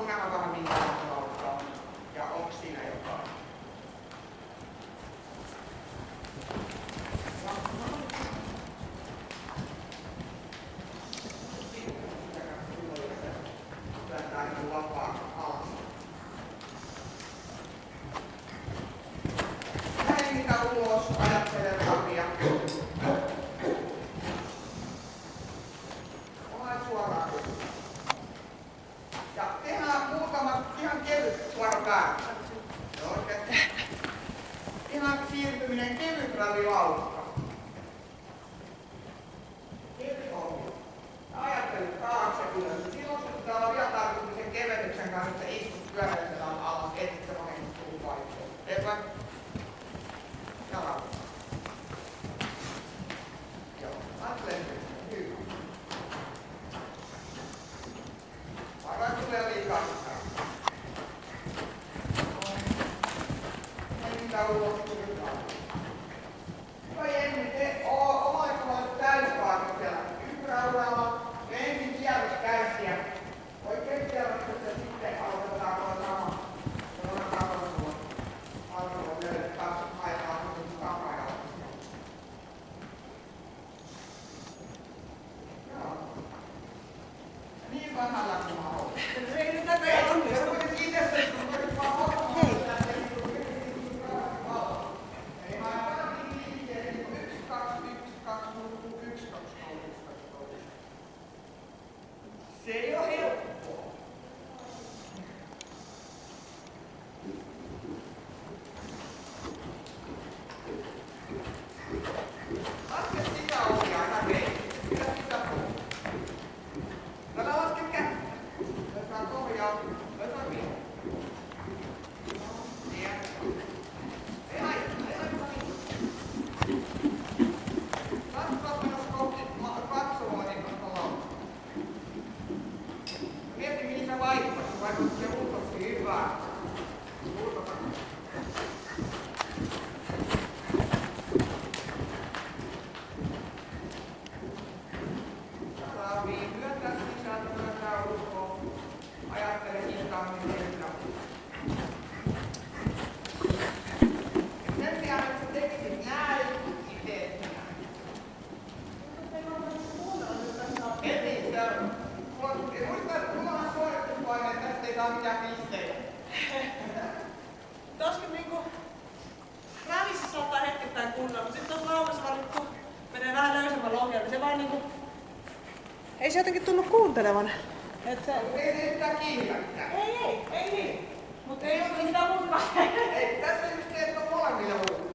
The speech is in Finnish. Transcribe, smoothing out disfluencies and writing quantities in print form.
haluan nähdä vähän minkälaista lautta on ja onko siinä jotain. Tää niin vapaa alas. Näin mitä ulos ajattelemaan ja olen suoraan. Ja tehdään muutama ihan kevyt suora päällä. Ihan siirtyminen kevyt ravilaukka. Kevyt hommi. Ajattelut taakse ylös. Silloin se pitää olla vielä tarkoitus sen kevennyksen kanssa, että istut pyöräiselään alas, etsit se vahingoittuu vaihtoehto. Selvä? Jalat. Joo, ajattelen hyvä. Aivan tulee liikaa sisään. Henkä ulos turkaan. Hyvä Jenni, te omalla tavalla täyspaino siellä ympyräuralla. Ja ensin kierros käsiä. Oikein kierroksessa ja sitten aloitetaan tuolla sama. Tuolla takana alkoi löydä taas haetaan takajalla. Joo. Niin vähällä kuin mahdollista. Ei nyt tätä ei onnistu. Se voit itse sen, kun voit vaan hokkaan. Ei haetaan niin liikkeelle, niin kuin 1, 2, 1, 2, 1, 2, 3, 1, 2, 3. Se ei ole helppoa. Laske sitä ohjaa ihan reikki. Pidä sitä pois. Tällä laske kättä. Otetaan pohjaa. Otetaan vielä. Niin. Ei haittaa, ei haittaa mitään. Katsotaan mennä kohti katsomaan niin kuin lautta. Mieti mihin sä vaikutat. Vaikutat se ulkosti hyvää. Ulkotakana. Myöntää sisältä, myöntää ulkoa. Ajattele hitaammin enkä. Sen sijaan, että sä tekisit näin, niin teet näin. Heti, muista, että mulla on suorituspaine, että tästä ei saa mitään pisteitä. Tuoskin niinku ravissä saattaa hetkittäin kunnolla, mutta sitten tuossa laumassa kun menee vähän löysemmällä ohjalla, niin se vaan niinku... Ei se jotenkin tunnu kuuntelevan. Et se... Ei se yhtään kiinnittää. Ei niin. Mut ei ole